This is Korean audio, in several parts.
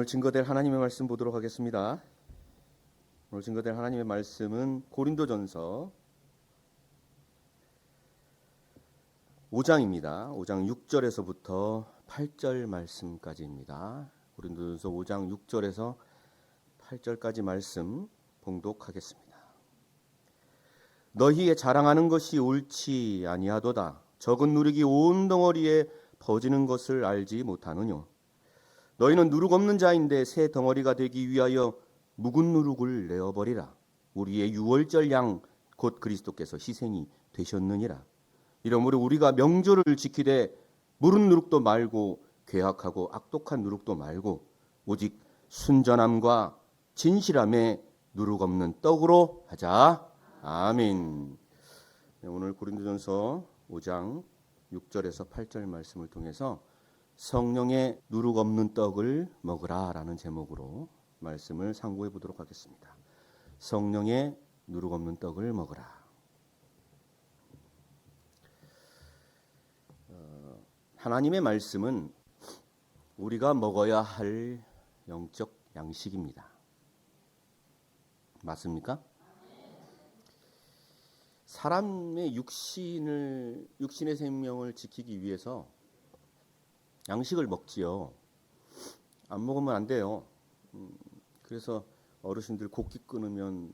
증거될 하나님의 말씀 보도록 하겠습니다. 오늘 증거될 하나님의 말씀은 고린도전서 5장입니다. 5장 6절에서부터 8절 말씀까지입니다. 고린도전서 5장 6절에서 8절까지 말씀 봉독하겠습니다. 너희의 자랑하는 것이 옳지 아니하도다. 적은 누룩이 온 덩어리에 퍼지는 것을 알지 못하느뇨. 너희는 누룩 없는 자인데 새 덩어리가 되기 위하여 묵은 누룩을 내어버리라. 우리의 유월절 양 곧 그리스도께서 희생이 되셨느니라. 이러므로 우리가 명절을 지키되 무른 누룩도 말고 괴악하고 악독한 누룩도 말고 오직 순전함과 진실함에 누룩 없는 떡으로 하자. 아멘. 오늘 고린도전서 5장 6절에서 8절 말씀을 통해서 성령의 누룩 없는 떡을 먹으라 라는 제목으로 말씀을 상고해 보도록 하겠습니다. 성령의 누룩 없는 떡을 먹으라. 하나님의 말씀은 우리가 먹어야 할 영적 양식입니다. 맞습니까? 사람의 육신의 생명을 지키기 위해서 양식을 먹지요. 안 먹으면 안 돼요. 그래서 어르신들 곡기 끊으면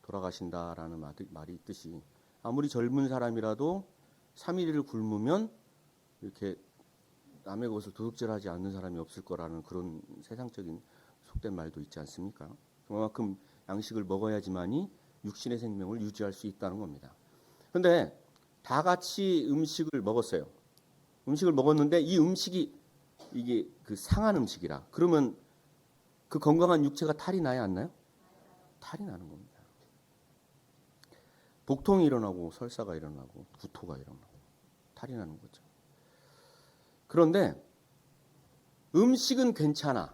돌아가신다라는 말이 있듯이 아무리 젊은 사람이라도 3일을 굶으면 이렇게 남의 것을 도둑질하지 않는 사람이 없을 거라는 그런 세상적인 속된 말도 있지 않습니까? 그만큼 양식을 먹어야지만이 육신의 생명을 유지할 수 있다는 겁니다. 그런데 다 같이 음식을 먹었어요. 음식을 먹었는데 이 음식이 이게 그 상한 음식이라 그러면 그 건강한 육체가 탈이 나야 안 나요? 탈이 나는 겁니다. 복통이 일어나고 설사가 일어나고 구토가 일어나고 탈이 나는 거죠. 그런데 음식은 괜찮아.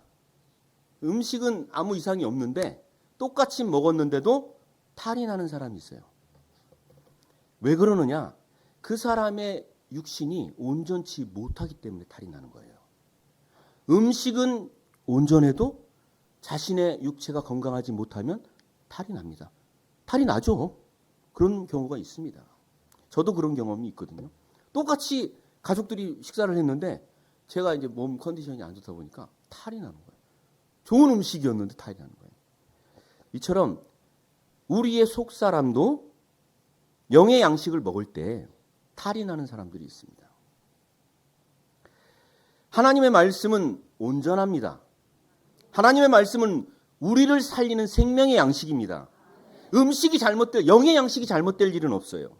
음식은 아무 이상이 없는데 똑같이 먹었는데도 탈이 나는 사람이 있어요. 왜 그러느냐? 그 사람의 육신이 온전치 못하기 때문에 탈이 나는 거예요. 음식은 온전해도 자신의 육체가 건강하지 못하면 탈이 납니다. 탈이 나죠. 그런 경우가 있습니다. 저도 그런 경험이 있거든요. 똑같이 가족들이 식사를 했는데 제가 이제 몸 컨디션이 안 좋다 보니까 탈이 나는 거예요. 좋은 음식이었는데 탈이 나는 거예요. 이처럼 우리의 속사람도 영의 양식을 먹을 때 탈이 나는 사람들이 있습니다. 하나님의 말씀은 온전합니다. 하나님의 말씀은 우리를 살리는 생명의 양식입니다. 음식이 잘못될, 영의 양식이 잘못될 일은 없어요.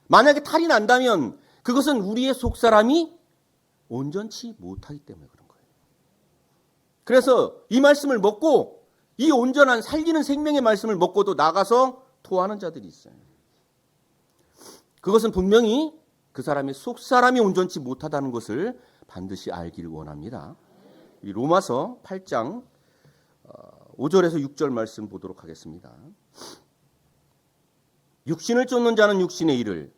만약에 탈이 난다면 그것은 우리의 속사람이 온전치 못하기 때문에 그런 거예요. 그래서 이 말씀을 먹고 이 온전한 살리는 생명의 말씀을 먹고도 나가서 토하는 자들이 있어요. 그것은 분명히 그 사람의 속사람이 온전치 못하다는 것을 반드시 알기를 원합니다. 이 로마서 8장 5절에서 6절 말씀 보도록 하겠습니다. 육신을 쫓는 자는 육신의 일을,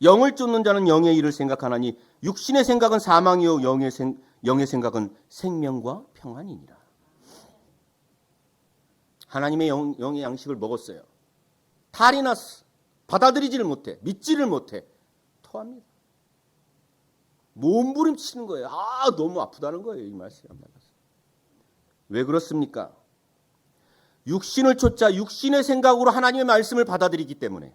영을 쫓는 자는 영의 일을 생각하나니 육신의 생각은 사망이요 영의 생각은 생명과 평안이니라. 하나님의 영의 양식을 먹었어요. 탈이 났어. 받아들이지를 못해. 믿지를 못해. 토합니다. 몸부림치는 거예요. 너무 아프다는 거예요. 이 말씀이 안 맞아서. 왜 그렇습니까? 육신을 쫓자 육신의 생각으로 하나님의 말씀을 받아들이기 때문에,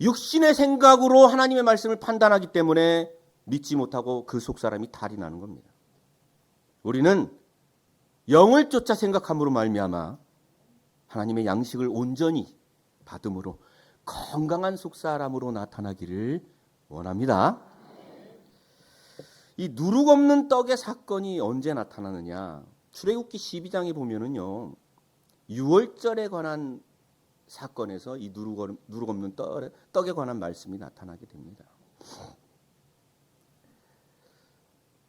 육신의 생각으로 하나님의 말씀을 판단하기 때문에 믿지 못하고 그 속사람이 탈이 나는 겁니다. 우리는 영을 쫓아 생각함으로 말미암아 하나님의 양식을 온전히 받음으로 건강한 속사람으로 나타나기를 원합니다. 이 누룩 없는 떡의 사건이 언제 나타나느냐? 출애굽기 12장에 보면은요, 유월절에 관한 사건에서 이 누룩 없는 떡에 관한 말씀이 나타나게 됩니다.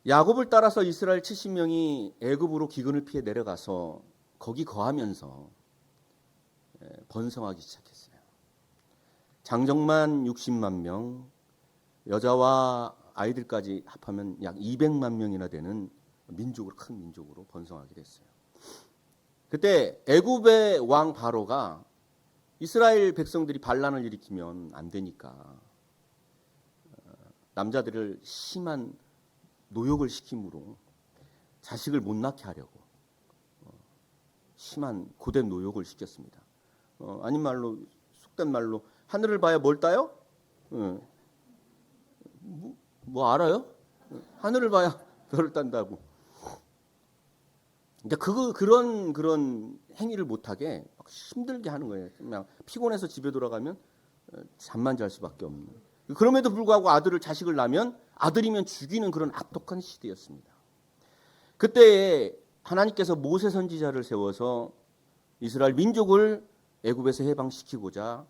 야곱을 따라서 이스라엘 70명이 애굽으로 기근을 피해 내려가서 거기 거하면서 번성하기 시작했어요. 장정만 60만 명, 여자와 아이들까지 합하면 약 200만 명이나 되는 민족으로, 큰 민족으로 번성하게 됐어요. 그때 애굽의 왕 바로가 이스라엘 백성들이 반란을 일으키면 안 되니까 남자들을 심한 노역을 시킴으로 자식을 못 낳게 하려고 심한 고된 노역을 시켰습니다. 아닌 말로, 속된 말로 하늘을 봐야 뭘 따요? 뭐 알아요? 하늘을 봐야 별을 딴다고. 근데 그런 행위를 못하게 힘들게 하는 거예요. 그냥 피곤해서 집에 돌아가면 잠만 잘 수밖에 없는. 그럼에도 불구하고 자식을 낳으면 아들이면 죽이는 그런 악독한 시대였습니다. 그때 하나님께서 모세 선지자를 세워서 이스라엘 민족을 애굽에서 해방시키고자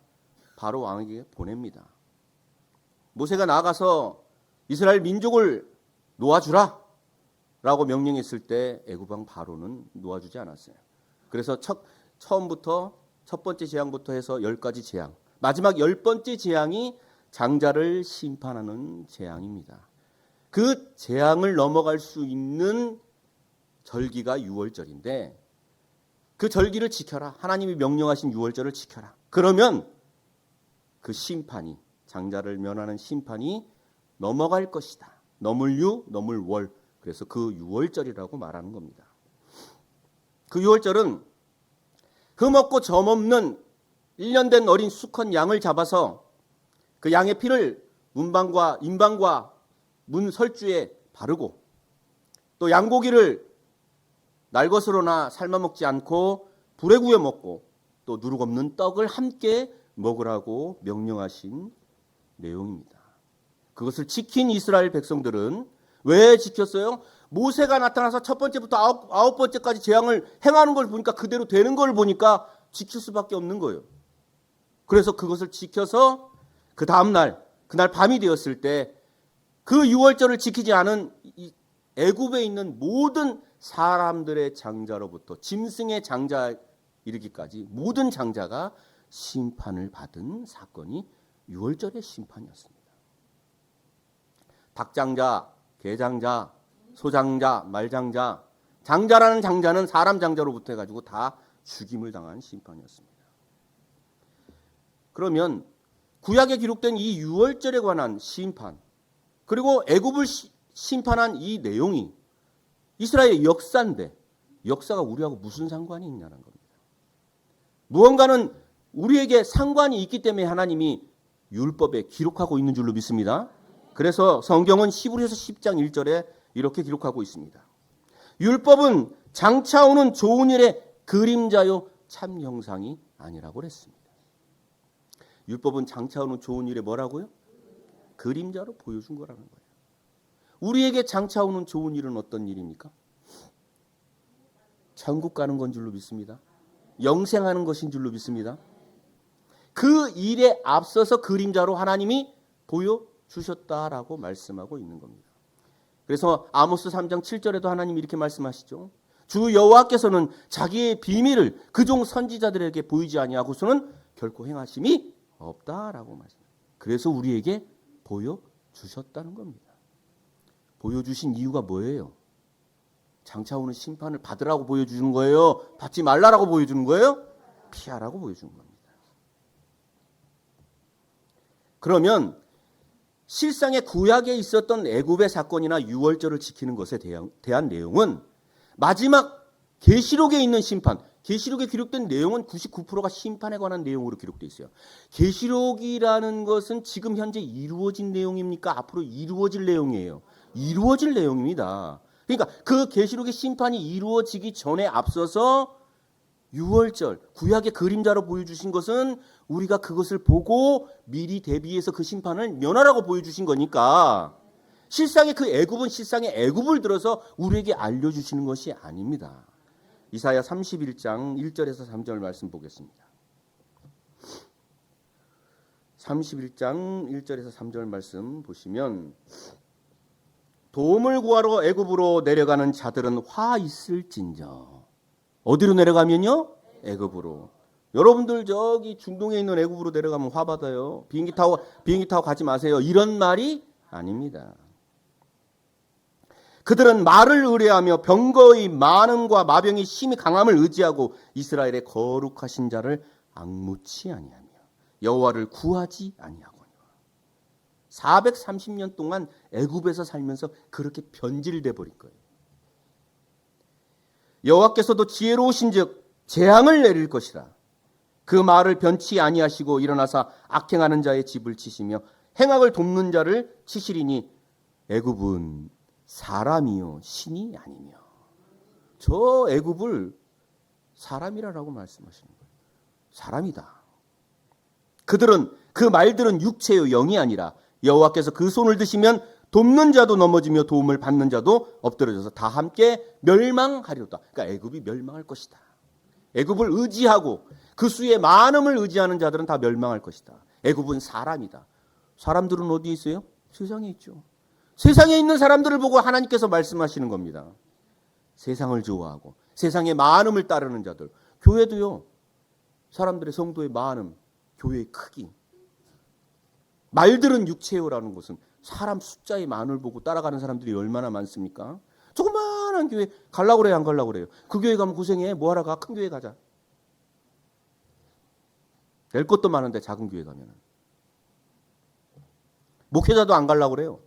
바로 왕에게 보냅니다. 모세가 나아가서 이스라엘 민족을 놓아주라 라고 명령했을 때 애굽 왕 바로는 놓아주지 않았어요. 그래서 처음부터 첫 번째 재앙부터 해서 10가지 재앙, 마지막 10번째 재앙이 장자를 심판하는 재앙입니다. 그 재앙을 넘어갈 수 있는 절기가 유월절인데 그 절기를 지켜라. 하나님이 명령하신 유월절을 지켜라. 그러면 그 심판이, 장자를 면하는 심판이 넘어갈 것이다. 넘을 유, 넘을 월. 그래서 그 유월절이라고 말하는 겁니다. 그 유월절은 흠없고 점없는 1년 된 어린 수컷 양을 잡아서 그 양의 피를 문방과 임방과 문 설주에 바르고 또 양고기를 날것으로나 삶아 먹지 않고 불에 구워 먹고 또 누룩 없는 떡을 함께 먹으라고 명령하신 내용입니다. 그것을 지킨 이스라엘 백성들은 왜 지켰어요? 모세가 나타나서 첫 번째부터 아홉 번째까지 재앙을 행하는 걸 보니까 그대로 되는 걸 보니까 지킬 수밖에 없는 거예요. 그래서 그것을 지켜서 그 다음날, 그날 밤이 되었을 때 그 유월절을 지키지 않은 애굽에 있는 모든 사람들의 장자로부터 짐승의 장자 이르기까지 모든 장자가 심판을 받은 사건이 유월절의 심판이었습니다. 닭장자, 개장자, 소장자, 말장자, 장자라는 장자는 사람 장자로부터 해가지고 다 죽임을 당한 심판이었습니다. 그러면 구약에 기록된 이 유월절에 관한 심판, 그리고 애굽을 심판한 이 내용이 이스라엘의 역사인데 역사가 우리하고 무슨 상관이 있냐는 겁니다. 무언가는 우리에게 상관이 있기 때문에 하나님이 율법에 기록하고 있는 줄로 믿습니다. 그래서 성경은 히브리서 10장 1절에 이렇게 기록하고 있습니다. 율법은 장차 오는 좋은 일의 그림자요 참 형상이 아니라고 그랬습니다. 율법은 장차 오는 좋은 일의 뭐라고요? 그림자로 보여준 거라는 거예요. 우리에게 장차 오는 좋은 일은 어떤 일입니까? 천국 가는 건 줄로 믿습니다. 영생하는 것인 줄로 믿습니다. 그 일에 앞서서 그림자로 하나님이 보여주셨다라고 말씀하고 있는 겁니다. 그래서 아모스 3장 7절에도 하나님이 이렇게 말씀하시죠. 주 여호와께서는 자기의 비밀을 그종 선지자들에게 보이지 아니하고서는 결코 행하심이 없다라고 말씀합니다. 그래서 우리에게 보여주셨다는 겁니다. 보여주신 이유가 뭐예요? 장차 오는 심판을 받으라고 보여주는 거예요? 받지 말라라고 보여주는 거예요? 피하라고 보여주는 겁니다. 그러면 실상의 구약에 있었던 애굽의 사건이나 유월절을 지키는 것에 대한 내용은 마지막 계시록에 있는 심판, 계시록에 기록된 내용은 99%가 심판에 관한 내용으로 기록되어 있어요. 계시록이라는 것은 지금 현재 이루어진 내용입니까? 앞으로 이루어질 내용이에요. 이루어질 내용입니다. 그러니까 그 계시록의 심판이 이루어지기 전에 앞서서 유월절, 구약의 그림자로 보여주신 것은 우리가 그것을 보고 미리 대비해서 그 심판을 면하라고 보여주신 거니까 실상의 그 애굽은 실상의 애굽을 들어서 우리에게 알려주시는 것이 아닙니다. 이사야 31장 1절에서 3절 말씀 보겠습니다. 31장 1절에서 3절 말씀 보시면 도움을 구하러 애굽으로 내려가는 자들은 화 있을진저. 어디로 내려가면요? 애굽으로. 여러분들 저기 중동에 있는 애굽으로 내려가면 화 받아요. 비행기 타고 가지 마세요. 이런 말이 아닙니다. 그들은 말을 의뢰하며 병거의 많음과 마병이 심히 강함을 의지하고 이스라엘의 거룩하신 자를 앙무치 아니하며 여호와를 구하지 아니하거니와. 430년 동안 애굽에서 살면서 그렇게 변질돼 버린 거예요. 여호와께서도 지혜로우신즉 재앙을 내릴 것이라. 그 말을 변치 아니하시고 일어나사 악행하는 자의 집을 치시며 행악을 돕는 자를 치시리니 애굽은 사람이요 신이 아니며. 저 애굽을 사람이라고 말씀하시는 거예요. 사람이다. 그들은 그 말들은 육체요 영이 아니라 여호와께서 그 손을 드시면 돕는 자도 넘어지며 도움을 받는 자도 엎드러져서 다 함께 멸망하리로다. 그러니까 애굽이 멸망할 것이다. 애굽을 의지하고 그 수의 많음을 의지하는 자들은 다 멸망할 것이다. 애굽은 사람이다. 사람들은 어디 있어요? 세상에 있죠. 세상에 있는 사람들을 보고 하나님께서 말씀하시는 겁니다. 세상을 좋아하고 세상의 많음을 따르는 자들. 교회도요. 사람들의 성도의 많음, 교회의 크기. 말들은 육체요라는 것은 사람 숫자의 많음을 보고 따라가는 사람들이 얼마나 많습니까? 조그마한 교회 가려고 그래요, 안 가려고 그래요? 그 교회 가면 고생해. 뭐하러 가? 큰 교회 가자. 낼 것도 많은데 작은 교회 가면은. 목회자도 안 가려고 그래요.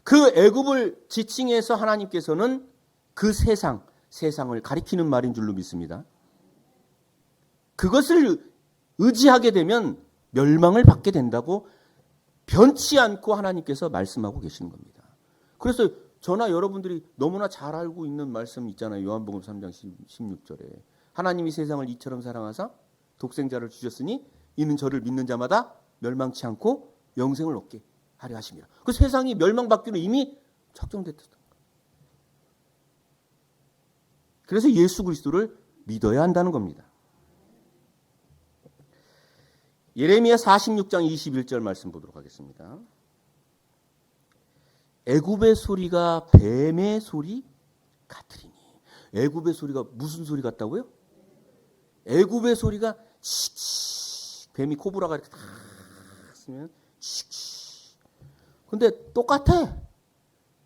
그 애굽을 지칭해서 하나님께서는 그 세상을 가리키는 말인 줄로 믿습니다. 그것을 의지하게 되면 멸망을 받게 된다고 변치 않고 하나님께서 말씀하고 계시는 겁니다. 그래서 저나 여러분들이 너무나 잘 알고 있는 말씀 있잖아요. 요한복음 3장 16절에 하나님이 세상을 이처럼 사랑하사 독생자를 주셨으니 이는 저를 믿는 자마다 멸망치 않고 영생을 얻게 하려 하십니다. 그 세상이 멸망받기로 이미 작정됐다. 그래서 예수 그리스도를 믿어야 한다는 겁니다. 예레미야 46장 21절 말씀 보도록 하겠습니다. 애굽의 소리가 뱀의 소리 같으리니. 애굽의 소리가 무슨 소리 같다고요? 애굽의 소리가 칙칙. 뱀이 코브라가 이렇게 다 쓰면 칙칙. 근데 똑같아.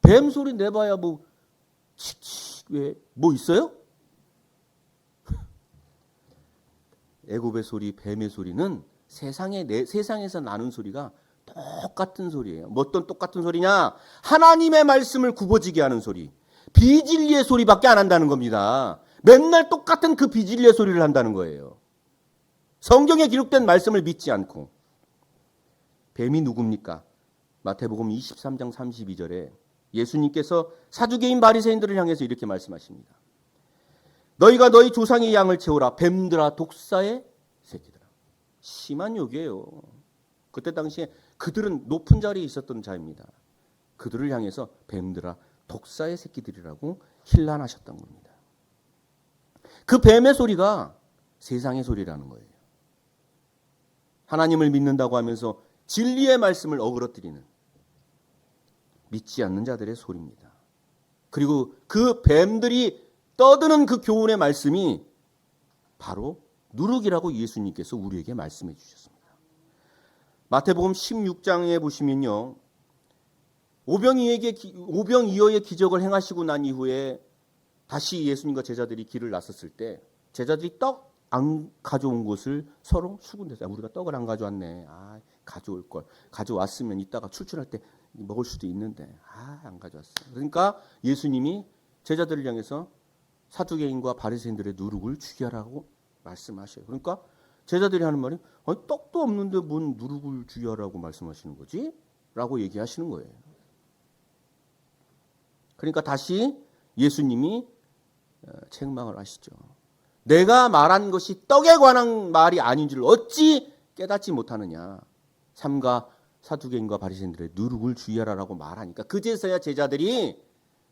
뱀 소리 내봐야 뭐 칙칙. 왜? 뭐 있어요? 애굽의 소리, 뱀의 소리는 세상에서 나는 소리가 똑같은 소리예요. 뭐 어떤 똑같은 소리냐? 하나님의 말씀을 굽어지게 하는 소리. 비진리의 소리밖에 안 한다는 겁니다. 맨날 똑같은 그 비진리의 소리를 한다는 거예요. 성경에 기록된 말씀을 믿지 않고. 뱀이 누굽니까? 마태복음 23장 32절에 예수님께서 사두개인 바리새인들을 향해서 이렇게 말씀하십니다. 너희가 너희 조상의 양을 채우라. 뱀들아 독사의 새끼들아. 심한 욕이에요. 그때 당시에 그들은 높은 자리에 있었던 자입니다. 그들을 향해서 뱀들아 독사의 새끼들이라고 힐난하셨던 겁니다. 그 뱀의 소리가 세상의 소리라는 거예요. 하나님을 믿는다고 하면서 진리의 말씀을 어그러뜨리는 믿지 않는 자들의 소리입니다. 그리고 그 뱀들이 떠드는 그 교훈의 말씀이 바로 누룩이라고 예수님께서 우리에게 말씀해 주셨습니다. 마태복음 16장에 보시면요. 오병이어의 기적을 행하시고 난 이후에 다시 예수님과 제자들이 길을 나섰을 때 제자들이 떡 안 가져온 것을 서로 수군대서 우리가 떡을 안 가져왔네. 가져올 걸. 가져왔으면 이따가 출출할 때 먹을 수도 있는데 안 가져왔어. 그러니까 예수님이 제자들을 향해서 사두개인과 바리새인들의 누룩을 주의하라고 말씀하셔요. 그러니까 제자들이 하는 말이 떡도 없는데 뭔 누룩을 주의하라고 말씀하시는 거지? 라고 얘기하시는 거예요. 그러니까 다시 예수님이 책망을 하시죠. 내가 말한 것이 떡에 관한 말이 아닌 줄 어찌 깨닫지 못하느냐. 삼가 사두개인과 바리새인들의 누룩을 주의하라고 말하니까 그제서야 제자들이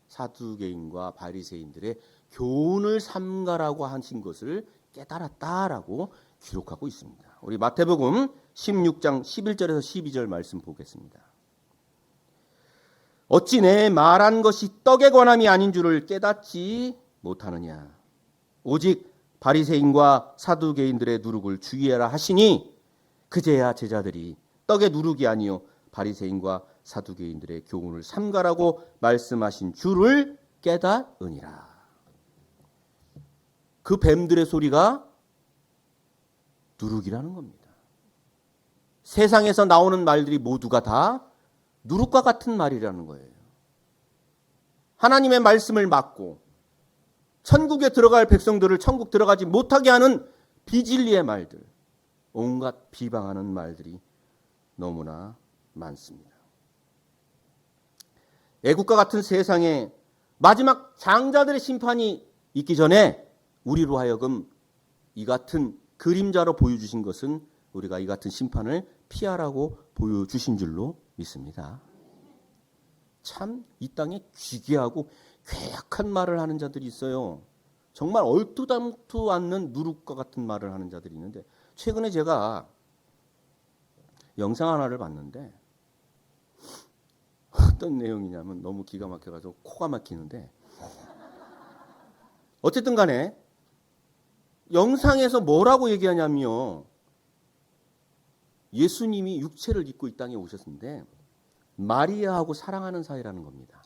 사두개인과 바리새인들의 교훈을 삼가라고 하신 것을 깨달았다라고 기록하고 있습니다. 우리 마태복음 16장 11절에서 12절 말씀 보겠습니다. 어찌 내 말한 것이 떡에 관함이 아닌 줄을 깨닫지 못하느냐. 오직 바리새인과 사두개인들의 누룩을 주의하라 하시니 그제야 제자들이 떡의 누룩이 아니요 바리새인과 사두개인들의 교훈을 삼가라고 말씀하신 줄을 깨닫으니라. 그 뱀들의 소리가 누룩이라는 겁니다. 세상에서 나오는 말들이 모두가 다 누룩과 같은 말이라는 거예요. 하나님의 말씀을 막고 천국에 들어갈 백성들을 천국 들어가지 못하게 하는 비진리의 말들, 온갖 비방하는 말들이 너무나 많습니다. 애국과 같은 세상에 마지막 장자들의 심판이 있기 전에 우리로 하여금 이 같은 그림자로 보여주신 것은 우리가 이 같은 심판을 피하라고 보여주신 줄로 믿습니다. 참 이 땅에 기괴하고 괴악한 말을 하는 자들이 있어요. 정말 얼토당토 않는 누룩과 같은 말을 하는 자들이 있는데, 최근에 제가 영상 하나를 봤는데 어떤 내용이냐면 너무 기가 막혀가지고 코가 막히는데, 어쨌든 간에 영상에서 뭐라고 얘기하냐면요, 예수님이 육체를 입고 이 땅에 오셨는데 마리아하고 사랑하는 사이라는 겁니다.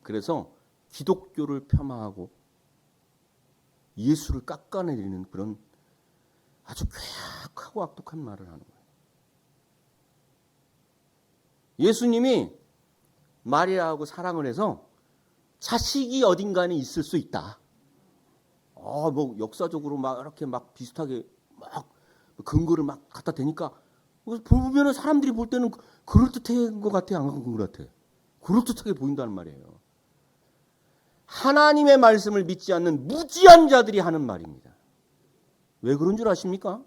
그래서 기독교를 폄하하고 예수를 깎아내리는 그런 아주 괴악하고 악독한 말을 하는 거예요. 예수님이 마리아하고 사랑을 해서 자식이 어딘가에 있을 수 있다. 뭐 역사적으로 막 이렇게 막 비슷하게 막 근거를 막 갖다 대니까 보면은 사람들이 볼 때는 그럴듯한 것 같아, 안 그런 것 같아? 그럴듯하게 보인다는 말이에요. 하나님의 말씀을 믿지 않는 무지한 자들이 하는 말입니다. 왜 그런 줄 아십니까?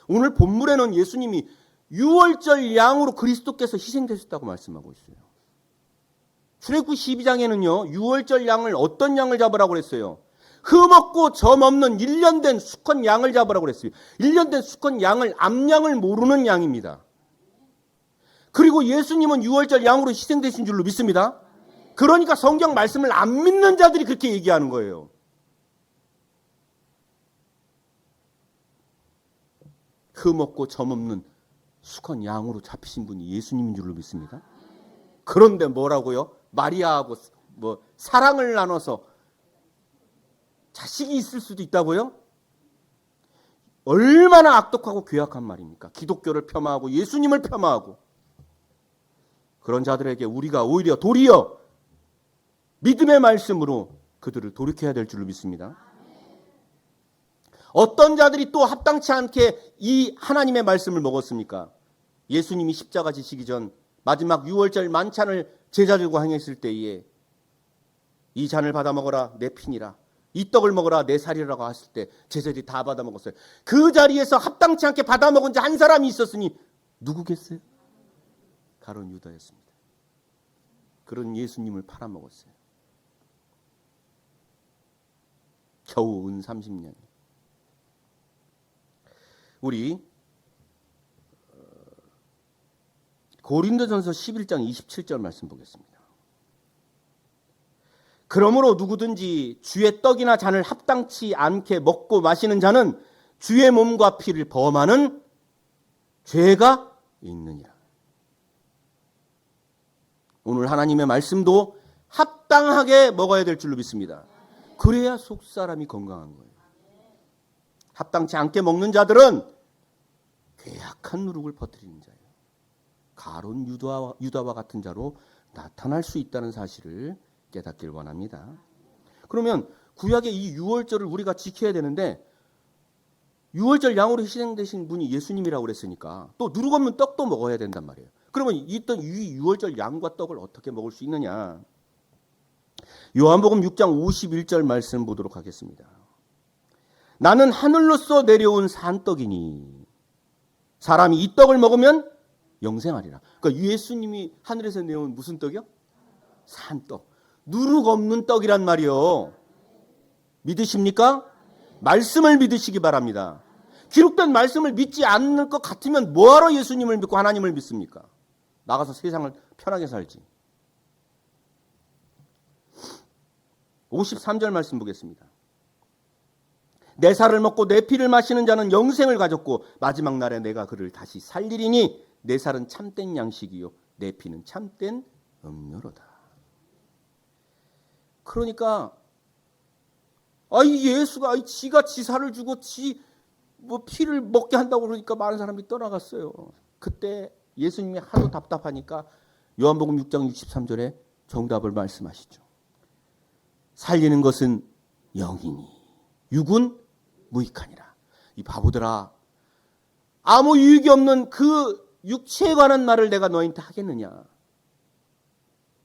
오늘 본문에는 예수님이 유월절 양으로 그리스도께서 희생되셨다고 말씀하고 있어요. 출애굽기 12장에는요, 유월절 양을 어떤 양을 잡으라고 그랬어요? 흠없고 점없는 1년 된 수컷 양을 잡으라고 그랬어요. 1년 된 수컷 양을, 암양을 모르는 양입니다. 그리고 예수님은 유월절 양으로 희생되신 줄로 믿습니다. 그러니까 성경 말씀을 안 믿는 자들이 그렇게 얘기하는 거예요. 흠없고 점없는 수컷 양으로 잡히신 분이 예수님인 줄로 믿습니다. 그런데 뭐라고요? 마리아하고 사랑을 나눠서 자식이 있을 수도 있다고요? 얼마나 악독하고 괴악한 말입니까? 기독교를 폄하하고 예수님을 폄하하고, 그런 자들에게 우리가 오히려 도리어 믿음의 말씀으로 그들을 돌이켜야 될 줄로 믿습니다. 어떤 자들이 또 합당치 않게 이 하나님의 말씀을 먹었습니까? 예수님이 십자가 지시기 전 마지막 유월절 만찬을 제자들과 행했을 때에 이 잔을 받아 먹어라 내 피니라, 이 떡을 먹어라 내 살이라고 했을 때 제자들이 다 받아 먹었어요. 그 자리에서 합당치 않게 받아 먹은 자 한 사람이 있었으니 누구겠어요? 가룟 유다였습니다. 그런 예수님을 팔아먹었어요. 겨우 은 30년. 우리 고린도전서 11장 27절 말씀 보겠습니다. 그러므로 누구든지 주의 떡이나 잔을 합당치 않게 먹고 마시는 자는 주의 몸과 피를 범하는 죄가 있느니라. 오늘 하나님의 말씀도 합당하게 먹어야 될 줄로 믿습니다. 그래야 속 사람이 건강한 거예요. 합당치 않게 먹는 자들은 괴악한 누룩을 퍼뜨리는 자예요. 가룟 유다와 같은 자로 나타날 수 있다는 사실을 깨닫길 원합니다. 그러면 구약의 이 유월절을 우리가 지켜야 되는데, 유월절 양으로 희생되신 분이 예수님이라고 그랬으니까 또 누룩 없는 떡도 먹어야 된단 말이에요. 그러면 이 유월절 양과 떡을 어떻게 먹을 수 있느냐? 요한복음 6장 51절 말씀 보도록 하겠습니다. 나는 하늘로서 내려온 산떡이니 사람이 이 떡을 먹으면 영생하리라. 그러니까 예수님이 하늘에서 내려온 무슨 떡이요? 산떡. 누룩 없는 떡이란 말이요. 믿으십니까? 말씀을 믿으시기 바랍니다. 기록된 말씀을 믿지 않는 것 같으면 뭐하러 예수님을 믿고 하나님을 믿습니까? 나가서 세상을 편하게 살지. 53절 말씀 보겠습니다. 내 살을 먹고 내 피를 마시는 자는 영생을 가졌고 마지막 날에 내가 그를 다시 살리리니 내 살은 참된 양식이요 내 피는 참된 음료로다. 그러니까 예수가 지가 지 살을 주고 피를 먹게 한다고 그러니까 많은 사람이 떠나갔어요. 그때 예수님이 하도 답답하니까 요한복음 6장 63절에 정답을 말씀하시죠. 살리는 것은 영이니 육은 무익하니라. 이 바보들아, 아무 유익이 없는 그 육체에 관한 말을 내가 너희한테 하겠느냐.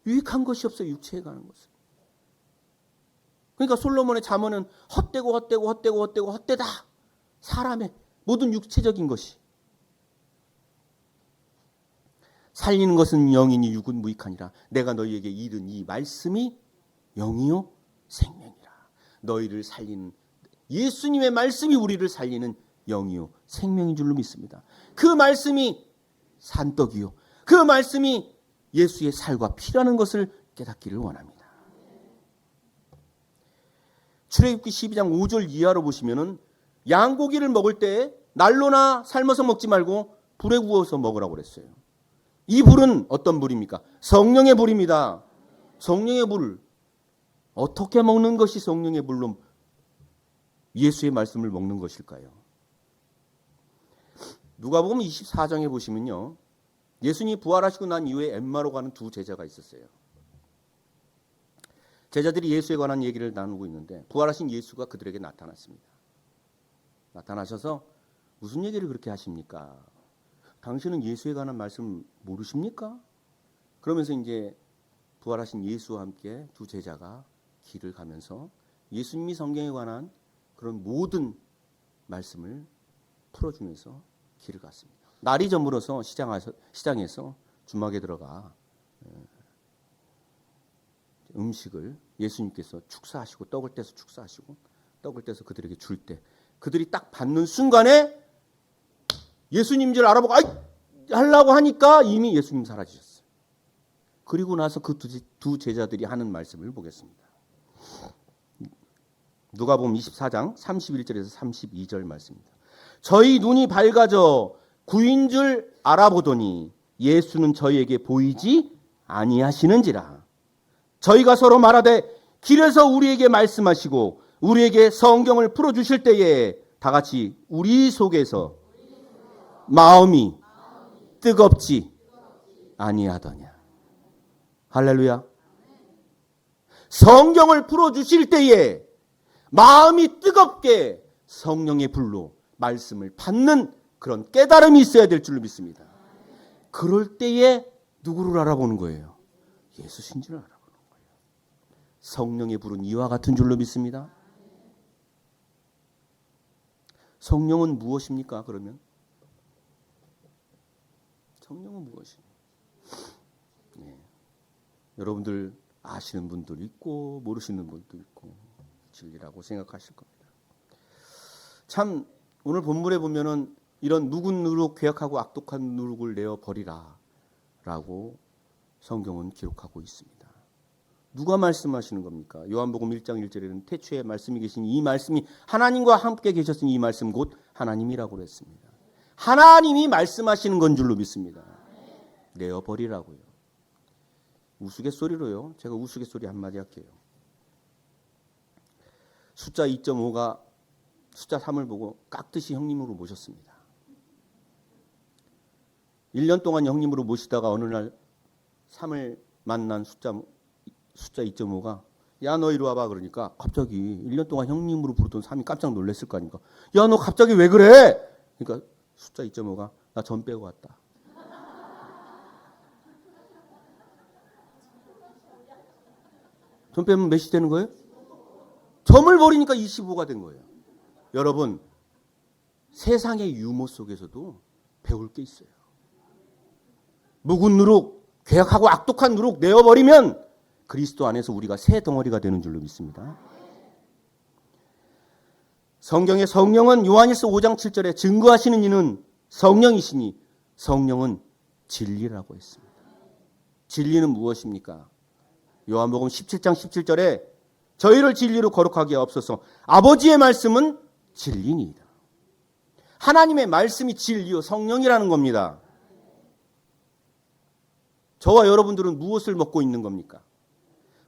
유익한 것이 없어, 육체에 관한 것은. 그러니까 솔로몬의 잠언은 헛되다. 사람의 모든 육체적인 것이. 살리는 것은 영이니 육은 무익하니라. 내가 너희에게 이른 이 말씀이 영이요 생명이라. 너희를 살리는 예수님의 말씀이 우리를 살리는 영이요 생명인 줄로 믿습니다. 그 말씀이 산떡이요 그 말씀이 예수의 살과 피라는 것을 깨닫기를 원합니다. 출애굽기 12장 5절 이하로 보시면은 양고기를 먹을 때 난로나 삶아서 먹지 말고 불에 구워서 먹으라고 그랬어요. 이 불은 어떤 불입니까? 성령의 불입니다. 성령의 불. 어떻게 먹는 것이 성령의 불로 예수의 말씀을 먹는 것일까요? 누가복음 24장에 보시면요. 예수님이 부활하시고 난 이후에 엠마로 가는 두 제자가 있었어요. 제자들이 예수에 관한 얘기를 나누고 있는데 부활하신 예수가 그들에게 나타났습니다. 나타나셔서 무슨 얘기를 그렇게 하십니까? 당신은 예수에 관한 말씀 모르십니까? 그러면서 이제 부활하신 예수와 함께 두 제자가 길을 가면서 예수님이 성경에 관한 그런 모든 말씀을 풀어주면서 길을 갔습니다. 날이 저물어서 시장에서 주막에 들어가 음식을 예수님께서 축사하시고 떡을 떼서 축사하시고 떡을 떼서 그들에게 줄 때 그들이 딱 받는 순간에 예수님인 줄 알아보고 하려고 하니까 이미 예수님 사라지셨어요. 그리고 나서 그 두 제자들이 하는 말씀을 보겠습니다. 누가복음 24장 31절에서 32절 말씀입니다. 저희 눈이 밝아져 구인 줄 알아보더니 예수는 저희에게 보이지 아니하시는지라. 저희가 서로 말하되 길에서 우리에게 말씀하시고 우리에게 성경을 풀어주실 때에 다 같이 우리 속에서 마음이 뜨겁지 아니하더냐. 할렐루야. 성경을 풀어주실 때에 마음이 뜨겁게 성령의 불로 말씀을 받는 그런 깨달음이 있어야 될 줄로 믿습니다. 그럴 때에 누구를 알아보는 거예요? 예수 신지를 알아보는 거예요. 성령의 불은 이와 같은 줄로 믿습니다. 성령은 무엇입니까? 그러면 성령은 무엇입니까? 네. 여러분들 아시는 분들 있고 모르시는 분도 있고 진리라고 생각하실 겁니다. 참 오늘 본문에 보면은 이런 묵은 누룩 괴악하고 악독한 누룩을 내어 버리라 라고 성경은 기록하고 있습니다. 누가 말씀하시는 겁니까? 요한복음 1장 1절에는 태초에 말씀이 계신 이 말씀이 하나님과 함께 계셨으니 이 말씀 곧 하나님이라고 그랬습니다. 하나님이 말씀하시는 건 줄로 믿습니다. 내어 버리라고요. 우스갯소리로요. 제가 우스갯소리 한마디 할게요. 숫자 2.5가 숫자 3을 보고 깍듯이 형님으로 모셨습니다. 1년 동안 형님으로 모시다가 어느 날 3을 만난 숫자 2.5가 야 너 이리 와봐 그러니까 갑자기 1년 동안 형님으로 부르던 3이 깜짝 놀랐을 거 아닙니까? 야 너 갑자기 왜 그래? 그러니까 숫자 2.5가 나 점 빼고 왔다. 점 빼면 몇이 되는 거예요? 점을 버리니까 25가 된 거예요. 여러분 세상의 유머 속에서도 배울 게 있어요. 묵은 누룩, 괴악하고 악독한 누룩 내어버리면 그리스도 안에서 우리가 새 덩어리가 되는 줄로 믿습니다. 성경의 성령은 요한일서 5장 7절에 증거하시는 이는 성령이시니 성령은 진리라고 했습니다. 진리는 무엇입니까? 요한복음 17장 17절에 저희를 진리로 거룩하게 하옵소서. 아버지의 말씀은 진리니이다. 하나님의 말씀이 진리요 성령이라는 겁니다. 저와 여러분들은 무엇을 먹고 있는 겁니까?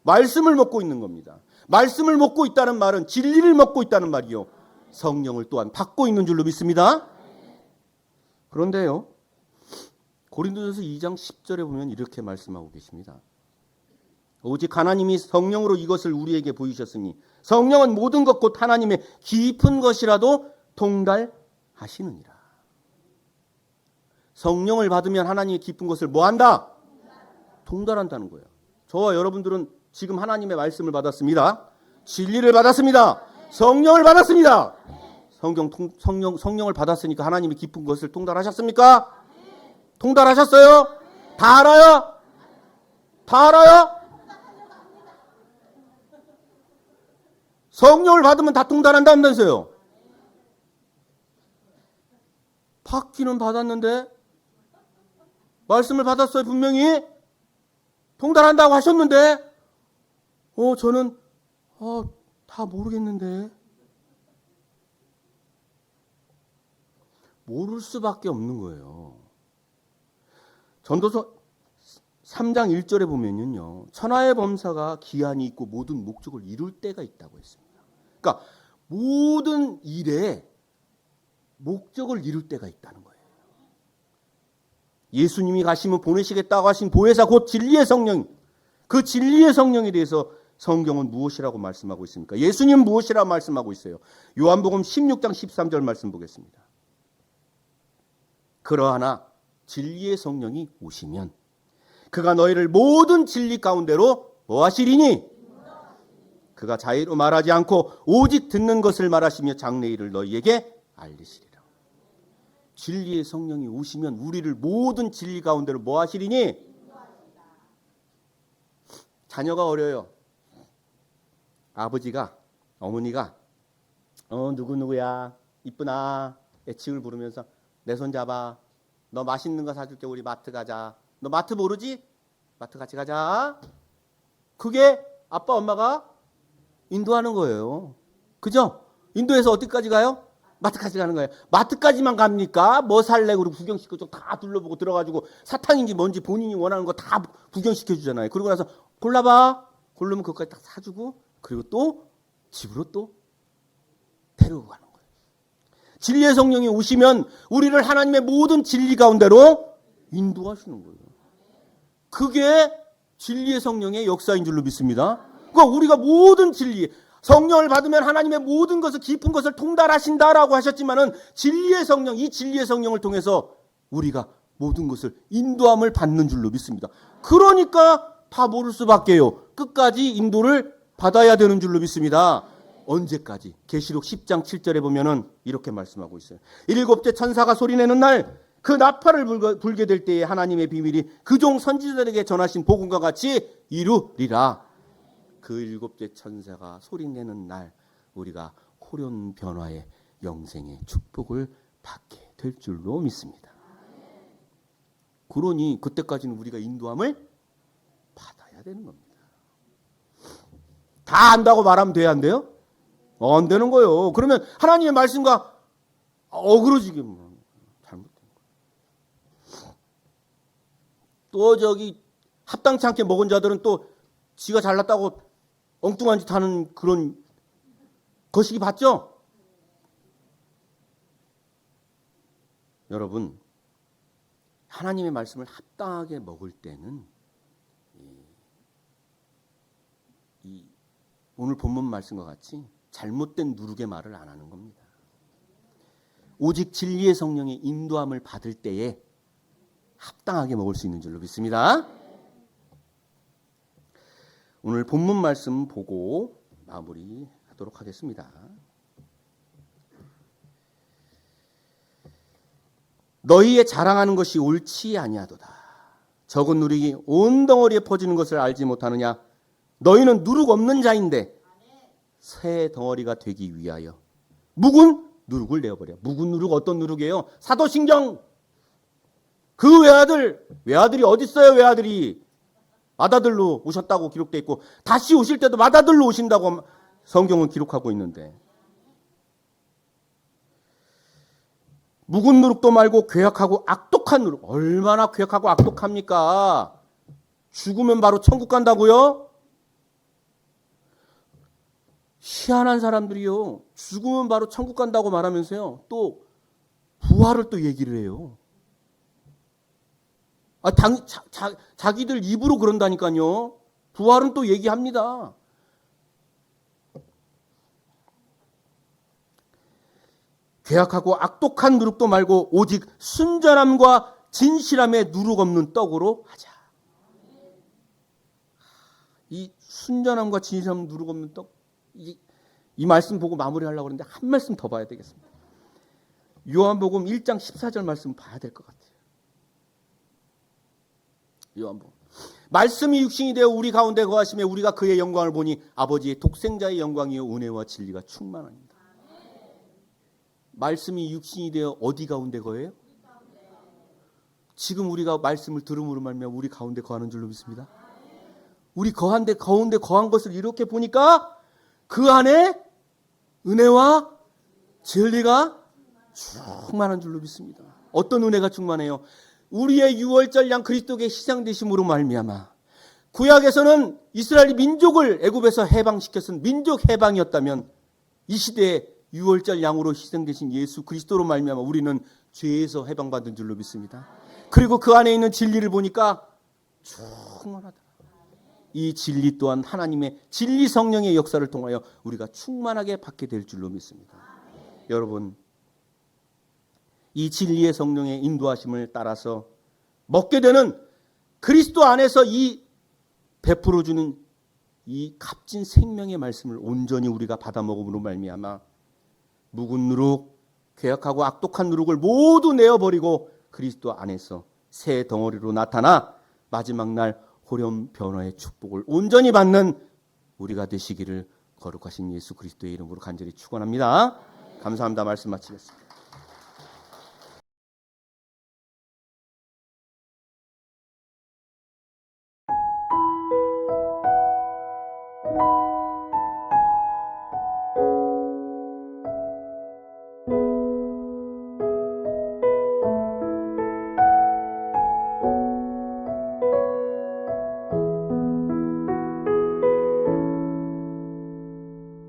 말씀을 먹고 있는 겁니다. 말씀을 먹고 있다는 말은 진리를 먹고 있다는 말이요. 성령을 또한 받고 있는 줄로 믿습니다. 그런데요, 고린도전서 2장 10절에 보면 이렇게 말씀하고 계십니다. 오직 하나님이 성령으로 이것을 우리에게 보이셨으니 성령은 모든 것 곧 하나님의 깊은 것이라도 통달하시느니라. 성령을 받으면 하나님의 깊은 것을 뭐한다? 통달한다는 거예요. 저와 여러분들은 지금 하나님의 말씀을 받았습니다. 진리를 받았습니다. 성령을 받았습니다. 성령을 받았으니까 하나님의 깊은 것을 통달하셨습니까? 통달하셨어요? 다 알아요? 다 알아요? 성령을 받으면 다 통달한다면서요. 받기는 받았는데 말씀을 받았어요. 분명히 통달한다고 하셨는데 저는 다 모르겠는데. 모를 수밖에 없는 거예요. 전도서 3장 1절에 보면요, 천하의 범사가 기한이 있고 모든 목적을 이룰 때가 있다고 했습니다. 그러니까 모든 일에 목적을 이룰 때가 있다는 거예요. 예수님이 가시면 보내시겠다고 하신 보혜사 곧 진리의 성령, 그 진리의 성령에 대해서 성경은 무엇이라고 말씀하고 있습니까? 예수님은 무엇이라고 말씀하고 있어요? 요한복음 16장 13절 말씀 보겠습니다. 그러하나 진리의 성령이 오시면 그가 너희를 모든 진리 가운데로 뭐하시리니? 그가 자의로 말하지 않고 오직 듣는 것을 말하시며 장래일을 너희에게 알리시리라. 진리의 성령이 오시면 우리를 모든 진리 가운데로 뭐하시리니? 자녀가 어려요. 아버지가, 어머니가 누구누구야 이쁘나 애칭을 부르면서 내 손 잡아. 너 맛있는 거 사줄게. 우리 마트 가자. 너 마트 모르지? 마트 같이 가자. 그게 아빠 엄마가 인도하는 거예요. 그죠? 인도에서 어디까지 가요? 마트까지 가는 거예요. 마트까지만 갑니까? 뭐 살래? 그리고 구경시켜주고 다 둘러보고 들어가지고 사탕인지 뭔지 본인이 원하는 거 다 구경시켜주잖아요. 그러고 나서 골라봐. 고르면 그것까지 다 사주고 그리고 또 집으로 또 데리고 가는 거예요. 진리의 성령이 오시면 우리를 하나님의 모든 진리 가운데로 인도하시는 거예요. 그게 진리의 성령의 역사인 줄로 믿습니다. 그러니까 우리가 모든 진리, 성령을 받으면 하나님의 모든 것을 깊은 것을 통달하신다라고 하셨지만은 진리의 성령, 이 진리의 성령을 통해서 우리가 모든 것을 인도함을 받는 줄로 믿습니다. 그러니까 다 모를 수밖에요. 끝까지 인도를 받아야 되는 줄로 믿습니다. 언제까지? 계시록 10장 7절에 보면은 이렇게 말씀하고 있어요. 일곱째 천사가 소리내는 날 그 나팔을 불게 될 때에 하나님의 비밀이 그 종 선지자들에게 전하신 복음과 같이 이루리라. 그 일곱째 천사가 소리내는 날 우리가 호련 변화의 영생의 축복을 받게 될 줄로 믿습니다. 그러니 그때까지는 우리가 인도함을 받아야 되는 겁니다. 다 안다고 말하면 돼야 안 돼요? 안 되는 거예요. 그러면 하나님의 말씀과 어그러지게 잘못된 거예요. 또 저기 합당치 않게 먹은 자들은 또 지가 잘났다고 엉뚱한 짓 하는 그런 거시기 봤죠? 여러분, 하나님의 말씀을 합당하게 먹을 때는 오늘 본문 말씀과 같이 잘못된 누룩의 말을 안 하는 겁니다. 오직 진리의 성령의 인도함을 받을 때에 합당하게 먹을 수 있는 줄로 믿습니다. 오늘 본문 말씀 보고 마무리하도록 하겠습니다. 너희의 자랑하는 것이 옳지 아니하도다. 적은 누룩이 온 덩어리에 퍼지는 것을 알지 못하느냐. 너희는 누룩 없는 자인데 새 덩어리가 되기 위하여 묵은 누룩을 내어버려. 묵은 누룩 어떤 누룩이에요? 사도신경. 그 외아들이 어디 있어요? 외아들이 맏아들로 오셨다고 기록되어 있고 다시 오실 때도 맏아들로 오신다고 성경은 기록하고 있는데 묵은 누룩도 말고 괴악하고 악독한 누룩. 얼마나 괴악하고 악독합니까? 죽으면 바로 천국 간다고요? 희한한 사람들이요. 죽으면 바로 천국 간다고 말하면서요. 또 부활을 또 얘기를 해요. 자기들 입으로 그런다니까요. 부활은 또 얘기합니다. 괴악하고 악독한 누룩도 말고 오직 순전함과 진실함의 누룩 없는 떡으로 하자. 이 순전함과 진실함 누룩 없는 떡, 이 말씀 보고 마무리하려고 그러는데 한 말씀 더 봐야 되겠습니다. 요한복음 1장 14절 말씀 봐야 될 것 같아요. 요한복음. 말씀이 육신이 되어 우리 가운데 거하시며 우리가 그의 영광을 보니 아버지의 독생자의 영광이요 은혜와 진리가 충만합니다. 말씀이 육신이 되어 어디 가운데 거해요? 지금 우리가 말씀을 들음으로 말미암아 우리 가운데 거하는 줄로 믿습니다. 우리 가운데 거한 것을 이렇게 보니까 그 안에 은혜와 진리가 충만한 줄로 믿습니다. 어떤 은혜가 충만해요? 우리의 유월절 양 그리스도의 희생되심으로 말미암아 구약에서는 이스라엘 민족을 애굽에서 해방시켰은 민족 해방이었다면 이 시대에 유월절 양으로 희생되신 예수 그리스도로 말미암아 우리는 죄에서 해방받은 줄로 믿습니다. 그리고 그 안에 있는 진리를 보니까 충만하다. 이 진리 또한 하나님의 진리 성령의 역사를 통하여 우리가 충만하게 받게 될 줄로 믿습니다. 여러분, 이 진리의 성령의 인도하심을 따라서 먹게 되는 그리스도 안에서 이 베풀어주는 이 값진 생명의 말씀을 온전히 우리가 받아 먹음으로 말미암아 묵은 누룩, 괴악하고 악독한 누룩을 모두 내어버리고 그리스도 안에서 새 덩어리로 나타나 마지막 날 호렴 변화의 축복을 온전히 받는 우리가 되시기를 거룩하신 예수 그리스도의 이름으로 간절히 축원합니다. 감사합니다. 말씀 마치겠습니다.